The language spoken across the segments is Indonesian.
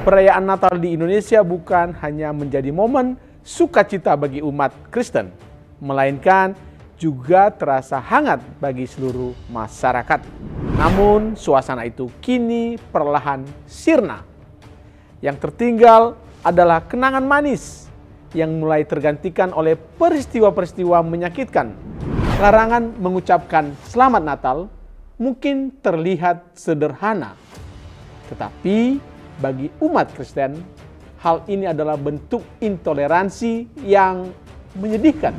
Perayaan Natal di Indonesia bukan hanya menjadi momen sukacita bagi umat Kristen, melainkan juga terasa hangat bagi seluruh masyarakat. Namun, suasana itu kini perlahan sirna. Yang tertinggal adalah kenangan manis yang mulai tergantikan oleh peristiwa-peristiwa menyakitkan. Larangan mengucapkan Selamat Natal mungkin terlihat sederhana, tetapi bagi umat Kristen, hal ini adalah bentuk intoleransi yang menyedihkan.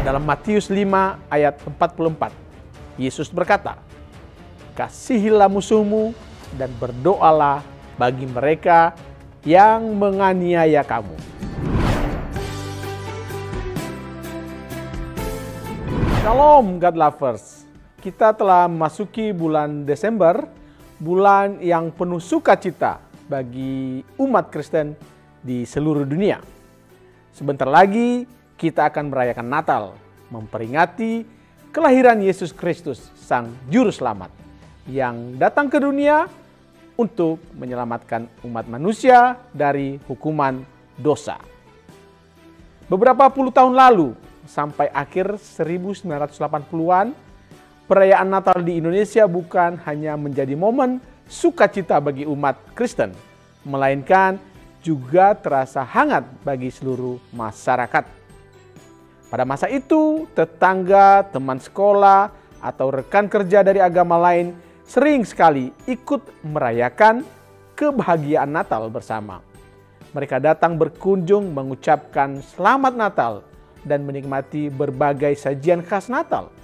Dalam Matius 5 ayat 44, Yesus berkata, "Kasihilah musuhmu dan berdoalah bagi mereka yang menganiaya kamu." Shalom God Lovers, kita telah memasuki bulan Desember, bulan yang penuh sukacita bagi umat Kristen di seluruh dunia. Sebentar lagi kita akan merayakan Natal, memperingati kelahiran Yesus Kristus, Sang Juru Selamat, yang datang ke dunia untuk menyelamatkan umat manusia dari hukuman dosa. Beberapa puluh tahun lalu, sampai akhir 1980-an, perayaan Natal di Indonesia bukan hanya menjadi momen sukacita bagi umat Kristen, melainkan juga terasa hangat bagi seluruh masyarakat. Pada masa itu, tetangga, teman sekolah, atau rekan kerja dari agama lain sering sekali ikut merayakan kebahagiaan Natal bersama. Mereka datang berkunjung, mengucapkan Selamat Natal, dan menikmati berbagai sajian khas Natal.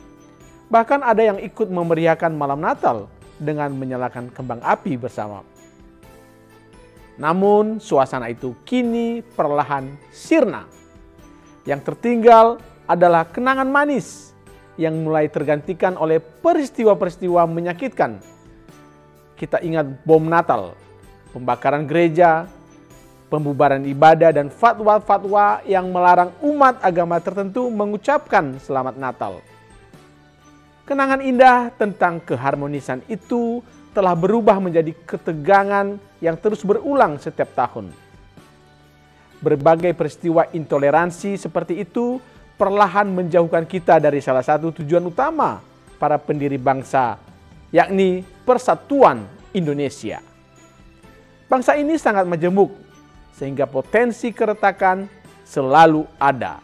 Bahkan ada yang ikut memeriahkan malam Natal dengan menyalakan kembang api bersama. Namun suasana itu kini perlahan sirna. Yang tertinggal adalah kenangan manis yang mulai tergantikan oleh peristiwa-peristiwa menyakitkan. Kita ingat bom Natal, pembakaran gereja, pembubaran ibadah, dan fatwa-fatwa yang melarang umat agama tertentu mengucapkan Selamat Natal. Kenangan indah tentang keharmonisan itu telah berubah menjadi ketegangan yang terus berulang setiap tahun. Berbagai peristiwa intoleransi seperti itu perlahan menjauhkan kita dari salah satu tujuan utama para pendiri bangsa, yakni persatuan Indonesia. Bangsa ini sangat majemuk, sehingga potensi keretakan selalu ada.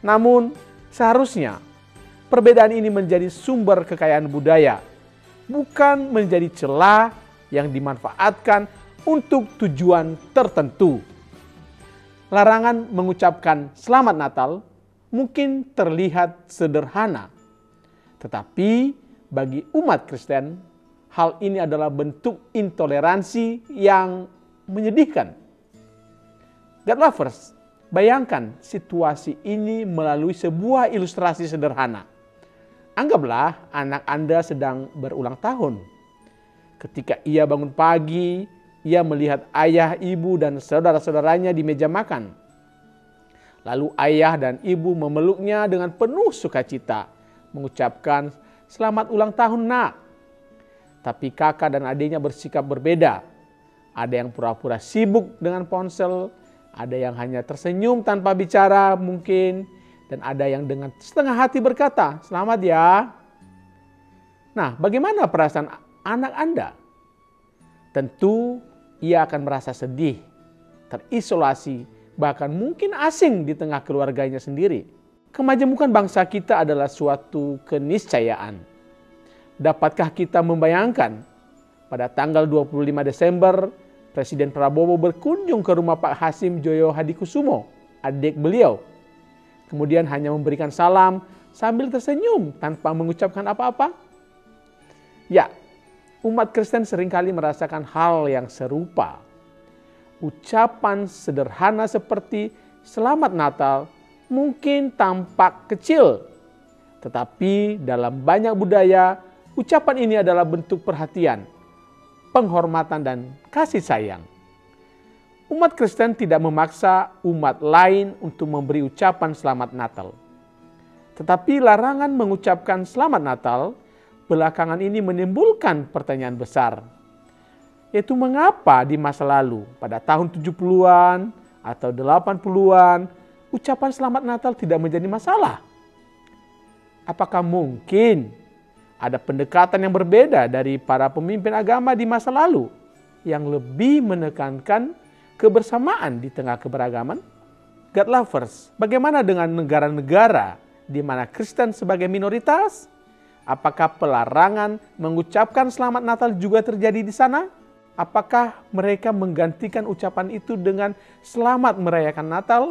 Namun, seharusnya perbedaan ini menjadi sumber kekayaan budaya, bukan menjadi celah yang dimanfaatkan untuk tujuan tertentu. Larangan mengucapkan Selamat Natal mungkin terlihat sederhana, tetapi bagi umat Kristen, hal ini adalah bentuk intoleransi yang menyedihkan. God Lovers, bayangkan situasi ini melalui sebuah ilustrasi sederhana. Anggaplah anak Anda sedang berulang tahun. Ketika ia bangun pagi, ia melihat ayah, ibu, dan saudara-saudaranya di meja makan. Lalu ayah dan ibu memeluknya dengan penuh sukacita, mengucapkan "Selamat ulang tahun, Nak." Tapi kakak dan adiknya bersikap berbeda. Ada yang pura-pura sibuk dengan ponsel, ada yang hanya tersenyum tanpa bicara mungkin, dan ada yang dengan setengah hati berkata, "Selamat ya." Nah, bagaimana perasaan anak Anda? Tentu ia akan merasa sedih, terisolasi, bahkan mungkin asing di tengah keluarganya sendiri. Kemajemukan bangsa kita adalah suatu keniscayaan. Dapatkah kita membayangkan pada tanggal 25 Desember, Presiden Prabowo berkunjung ke rumah Pak Hasim Joyo Hadikusumo, adik beliau. Kemudian hanya memberikan salam sambil tersenyum tanpa mengucapkan apa-apa? Ya, umat Kristen seringkali merasakan hal yang serupa. Ucapan sederhana seperti Selamat Natal mungkin tampak kecil, tetapi dalam banyak budaya, ucapan ini adalah bentuk perhatian, penghormatan, dan kasih sayang. Umat Kristen tidak memaksa umat lain untuk memberi ucapan Selamat Natal. Tetapi larangan mengucapkan Selamat Natal belakangan ini menimbulkan pertanyaan besar. yaitu mengapa di masa lalu pada tahun 70-an atau 80-an ucapan selamat Natal tidak menjadi masalah. Apakah mungkin ada pendekatan yang berbeda dari para pemimpin agama di masa lalu yang lebih menekankan kebersamaan di tengah keberagaman? God lovers, bagaimana dengan negara-negara di mana Kristen sebagai minoritas? Apakah pelarangan mengucapkan selamat Natal juga terjadi di sana? Apakah mereka menggantikan ucapan itu dengan selamat merayakan Natal?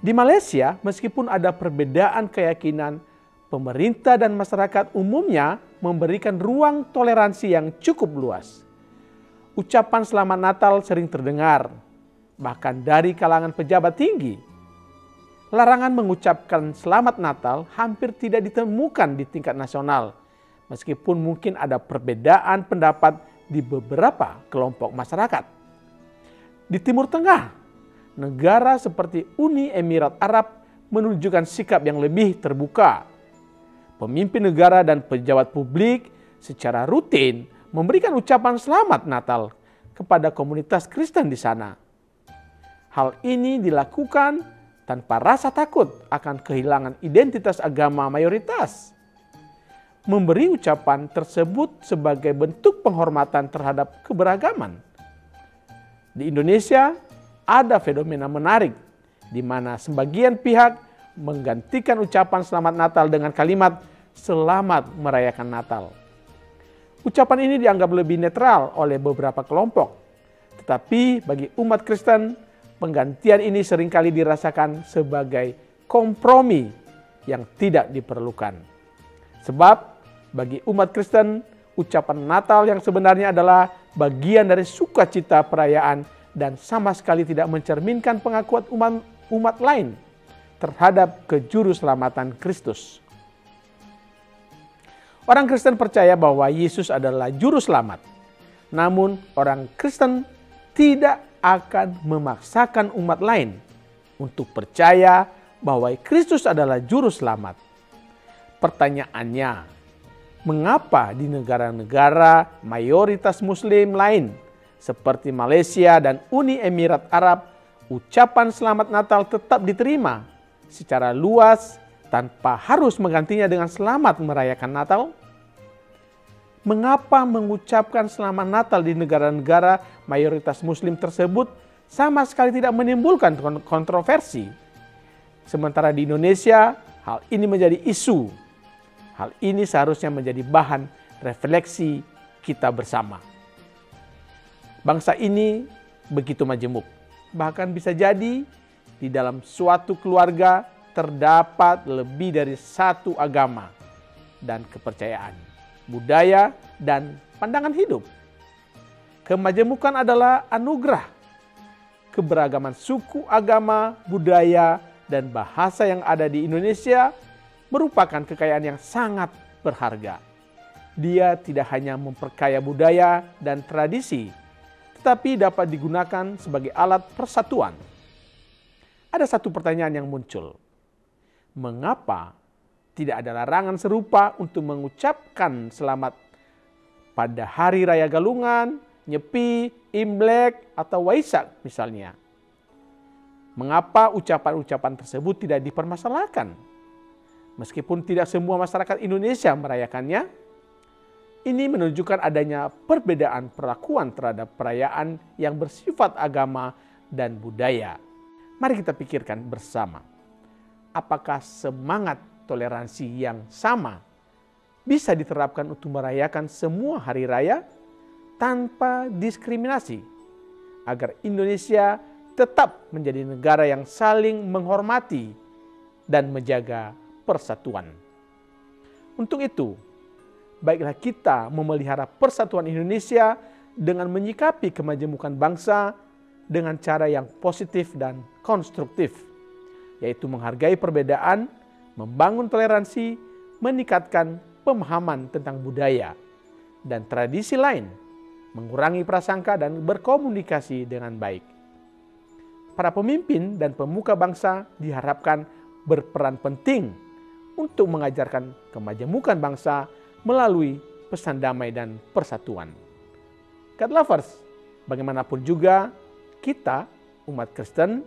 Di Malaysia, meskipun ada perbedaan keyakinan, pemerintah dan masyarakat umumnya memberikan ruang toleransi yang cukup luas. Ucapan selamat Natal sering terdengar, bahkan dari kalangan pejabat tinggi. Larangan mengucapkan selamat Natal hampir tidak ditemukan di tingkat nasional, meskipun mungkin ada perbedaan pendapat di beberapa kelompok masyarakat. Di Timur Tengah, negara seperti Uni Emirat Arab menunjukkan sikap yang lebih terbuka. Pemimpin negara dan pejabat publik secara rutin memberikan ucapan selamat Natal kepada komunitas Kristen di sana. Hal ini dilakukan tanpa rasa takut akan kehilangan identitas agama mayoritas. Memberi ucapan tersebut sebagai bentuk penghormatan terhadap keberagaman. Di Indonesia ada fenomena menarik di mana sebagian pihak menggantikan ucapan selamat Natal dengan kalimat selamat merayakan Natal. Ucapan ini dianggap lebih netral oleh beberapa kelompok. Tetapi bagi umat Kristen, penggantian ini seringkali dirasakan sebagai kompromi yang tidak diperlukan. Sebab bagi umat Kristen, ucapan Natal yang sebenarnya adalah bagian dari sukacita perayaan dan sama sekali tidak mencerminkan pengakuan umat lain terhadap kejuruselamatan Kristus. Orang Kristen percaya bahwa Yesus adalah juru selamat. Namun orang Kristen tidak akan memaksakan umat lain untuk percaya bahwa Kristus adalah juru selamat. Pertanyaannya, mengapa di negara-negara mayoritas Muslim lain seperti Malaysia dan Uni Emirat Arab, ucapan selamat Natal tetap diterima secara luas tanpa harus menggantinya dengan selamat merayakan Natal? Mengapa mengucapkan selamat Natal di negara-negara mayoritas Muslim tersebut sama sekali tidak menimbulkan kontroversi? Sementara di Indonesia, hal ini menjadi isu. Hal ini seharusnya menjadi bahan refleksi kita bersama. Bangsa ini begitu majemuk. Bahkan bisa jadi di dalam suatu keluarga terdapat lebih dari satu agama dan kepercayaan, budaya, dan pandangan hidup. Kemajemukan adalah anugerah. Keberagaman suku, agama, budaya, dan bahasa yang ada di Indonesia merupakan kekayaan yang sangat berharga. Dia tidak hanya memperkaya budaya dan tradisi, tetapi dapat digunakan sebagai alat persatuan. Ada satu pertanyaan yang muncul. Mengapa tidak ada larangan serupa untuk mengucapkan selamat pada Hari Raya Galungan, Nyepi, Imlek, atau Waisak misalnya? Mengapa ucapan-ucapan tersebut tidak dipermasalahkan? Meskipun tidak semua masyarakat Indonesia merayakannya, ini menunjukkan adanya perbedaan perlakuan terhadap perayaan yang bersifat agama dan budaya. Mari kita pikirkan bersama, apakah semangat toleransi yang sama bisa diterapkan untuk merayakan semua hari raya tanpa diskriminasi, agar Indonesia tetap menjadi negara yang saling menghormati dan menjaga persatuan. Untuk itu, baiklah kita memelihara persatuan Indonesia dengan menyikapi kemajemukan bangsa dengan cara yang positif dan konstruktif, yaitu menghargai perbedaan, membangun toleransi, meningkatkan pemahaman tentang budaya dan tradisi lain, mengurangi prasangka dan berkomunikasi dengan baik. Para pemimpin dan pemuka bangsa diharapkan berperan penting untuk mengajarkan kemajemukan bangsa melalui pesan damai dan persatuan. God lovers, bagaimanapun juga kita umat Kristen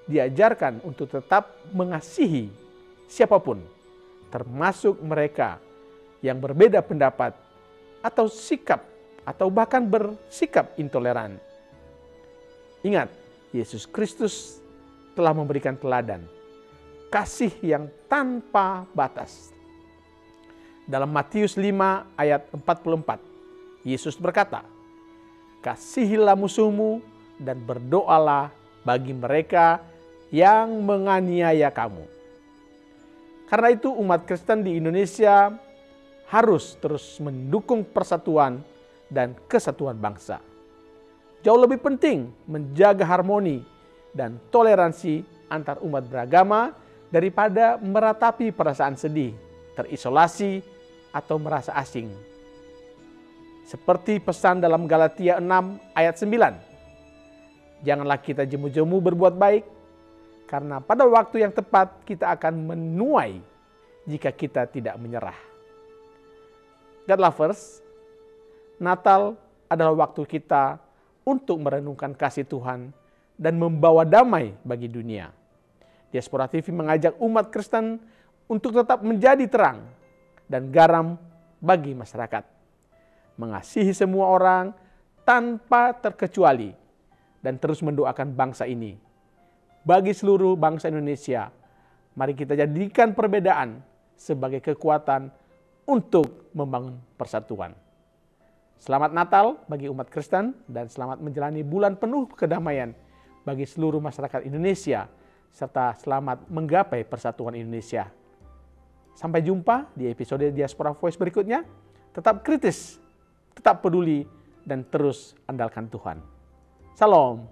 diajarkan untuk tetap mengasihi siapapun, termasuk mereka yang berbeda pendapat atau sikap atau bahkan bersikap intoleran. Ingat, Yesus Kristus telah memberikan teladan kasih yang tanpa batas. Dalam Matius 5 ayat 44, Yesus berkata, "Kasihilah musuhmu dan berdoalah bagi mereka yang menganiaya kamu." Karena itu umat Kristen di Indonesia harus terus mendukung persatuan dan kesatuan bangsa. Jauh lebih penting menjaga harmoni dan toleransi antar umat beragama daripada meratapi perasaan sedih, terisolasi, atau merasa asing. Seperti pesan dalam Galatia 6 ayat 9. Janganlah kita jemu-jemu berbuat baik, karena pada waktu yang tepat kita akan menuai jika kita tidak menyerah. God lovers, Natal adalah waktu kita untuk merenungkan kasih Tuhan dan membawa damai bagi dunia. Diaspora TV mengajak umat Kristen untuk tetap menjadi terang dan garam bagi masyarakat. Mengasihi semua orang tanpa terkecuali dan terus mendoakan bangsa ini. Bagi seluruh bangsa Indonesia, mari kita jadikan perbedaan sebagai kekuatan untuk membangun persatuan. Selamat Natal bagi umat Kristen dan selamat menjalani bulan penuh kedamaian bagi seluruh masyarakat Indonesia, serta selamat menggapai persatuan Indonesia. Sampai jumpa di episode Diaspora Voice berikutnya. Tetap kritis, tetap peduli, dan terus andalkan Tuhan. Salam.